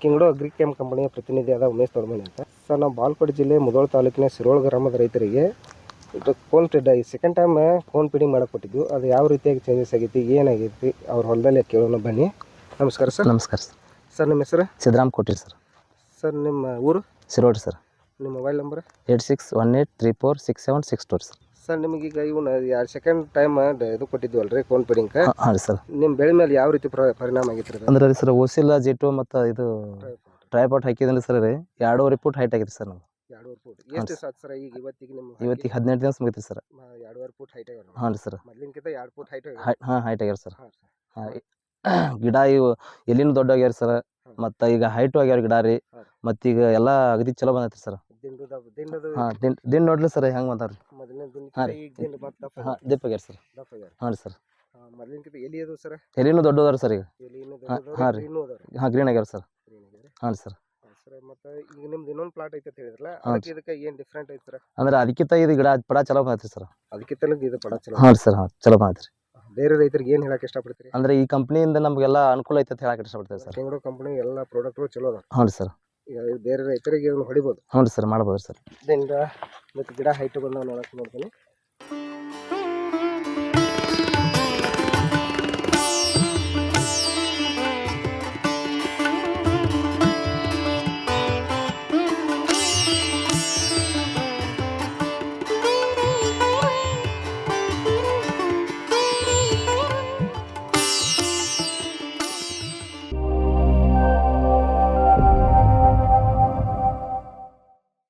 ಕಿಂಗ್ಡೋ ಅಗ್ರಿಕೇಮ್ ಕಂಪನಿಯ ಪ್ರತಿನಿಧಿಯಾದ ಉಮೇಶ್ ತೊಡಮನಿ ಅಂತ. ಸರ್, ನಾವು ಬಾಗಲಕೋಟೆ ಜಿಲ್ಲೆ ಮುಧೋಳ ತಾಲೂಕಿನ ಸಿರೋಳ ಗ್ರಾಮದ ರೈತರಿಗೆ ಇದು cone feed second time cone feeding ಮಾಡಕ್ಕೆ ಕೊಟ್ಟಿದ್ದು. ಅದು ಯಾವ ರೀತಿಯಾಗಿ ಚೇಂಜಸ್ ಆಗೈತಿ, ಏನಾಗೈತಿ ಅವ್ರ ಹೊಲದಲ್ಲಿ ಕೇಳೋಣ ಬನ್ನಿ. ನಮಸ್ಕಾರ ಸರ್. ನಮಸ್ಕಾರ ಸರ್. ಸರ್, ನಿಮ್ಮ ಹೆಸರು? ಸಿದ್ದರಾಮ್ ಕೋಟೀರ್ ಸರ್. ಸರ್, ನಿಮ್ಮ ಊರು? ಸಿರೋಡ್ ಸರ್. ನಿಮ್ಮ ಮೊಬೈಲ್ ನಂಬರ್? 8618346462 ಸರ್. ಸರ್, ನಿಮಗೀಗ ಇವನ್ನ ಸೆಕೆಂಡ್ ಟೈಮ್ ಇದು ಕೊಟ್ಟಿದ್ವಲ್ರಿ ಕೋನ್ ಫೀಡಿಂಗ್, ಹಾಂ ರೀ ಸರ್. ನಿಮ್ಮ ಬೆಳೆ ಮೇಲೆ ಯಾವ ರೀತಿ ಪರಿಣಾಮ ಆಗೈತೆ ರೀ? ಅಂದ್ರೆ ರೀ ಸರ್, ಓಸಿಲ್ಲ ಜೆಟು ಮತ್ತು ಇದು ಟ್ರೈಪಾಟ್ ಹಾಕಿದ್ರೆ ಸರ್ ರೀ 2.5 ಫುಟ್ ಹೈಟ್ ಆಗಿರಿ ಸರ್. ನಾವು 2.5 ಫೂಟ್ ಎಷ್ಟು ಸಾಕು ಸರ್? ಈಗ ಇವತ್ತಿಗೆ ಇವತ್ತಿಗೆ 18 ದಿವಸ ಮುಗಿತ್ರಿ ಸರ್. 2.5 ಫೂಟ್ ಹೈಟ್ ಆಗ್ಯಾವ? ಹಾಂ ರೀ ಸರ್. ಮೊದಲಿನಕಿಂತ 2 ಫೂಟ್ ಹೈಟ್ ಆಗ್ಯಾವ? ಹಾಂ, ಹೈಟ್ ಆಗ್ಯಾರ ಸರ್. ಹಾಂ, ಗಿಡ ಇವು ಎಲ್ಲಿನೂ ದೊಡ್ಡ ಆಗ್ಯಾರ ಸರ್. ಮತ್ತು ಈಗ ಹೈಟು ಆಗ್ಯಾರ ಗಿಡ ರೀ. ಮತ್ತೀಗ ಎಲ್ಲ ಅಗದಿ ಚಲೋ ಬಂದೈತ್ರಿ ಸರ್. ಹಾಂ, ದಿನ ನೋಡ್ರಿ ಸರ್ ಹೆಂಗೆ ಬಂದಾವ್ರಿ. ಹಾಂ ರೀ. ಹಾಂ, ದಪ್ಪ ಆಗ್ಯಾರ ಸರ್. ಹಾಂ ರೀ ಸರ್. ಎಲ್ಲಿನೂ ದೊಡ್ಡ ಅದಾರ ಸರ್ ಈಗ. ಹಾಂ ರೀ. ಹಾಂ, ಗ್ರೀನ್ ಆಗ್ಯಾರ ಸರ್. ಹಾಂ ಸರ್. ಮತ್ತೆ ಈಗ ನಿಮ್ದು ಇನ್ನೊಂದು ಪ್ಲಾಟ್ ಐತೆ ಅಂತ ಹೇಳಿದ್ರಲ್ಲ, ಅದಕ್ಕೆ ಇದಕ್ಕೆ ಏನು ಡಿಫ್ರೆಂಟ್ ಐತೆ ಸರ್? ಅಂದ್ರೆ ಅದಕ್ಕಿಂತ ಇದು ಗಿಡ ಪಡ ಚಲೋ ಬಂದೈತ್ರಿ ಸರ್. ಅದಕ್ಕಿಂತ ಇದು ಪಡ ಚಲೋ? ಹಾಂ ಸರ್. ಹಾಂ, ಚಲೋ ಬಂದೈತ್ರಿ. ಬೇರೆ ರೈತರಿಗೆ ಏನು ಹೇಳಕ್ಕೆ ಇಷ್ಟಪಡ್ತೀರಿ? ಅಂದ್ರೆ ಈ ಕಂಪ್ನಿಯಿಂದ ನಮಗೆಲ್ಲ ಅನುಕೂಲ ಐತೆ ಅಂತ ಹೇಳಕ್ಕೆ ಇಷ್ಟಪಡ್ತೀವಿ ಸರ್. ಕಿಂಗ್ಡೋ ಕಂಪನಿ ಎಲ್ಲ ಪ್ರಾಡಕ್ಟ್ಗಳು ಚಲೋ ಅದಾವ? ಹ್ಞೂ ಸರ್. ಈಗ ಬೇರೆ ರೈತರಿಗೆ ಇದನ್ನು ಹೊಡಿಬೋದು? ಹ್ಞೂ ಸರ್, ಮಾಡ್ಬೋದು ಸರ್. ಇದರಿಂದ ಮತ್ತು ಗಿಡ ಹೈಟ್ ಬಂದಾಗ ನೋಡಕ್ಕೆ ನೋಡ್ತೀನಿ.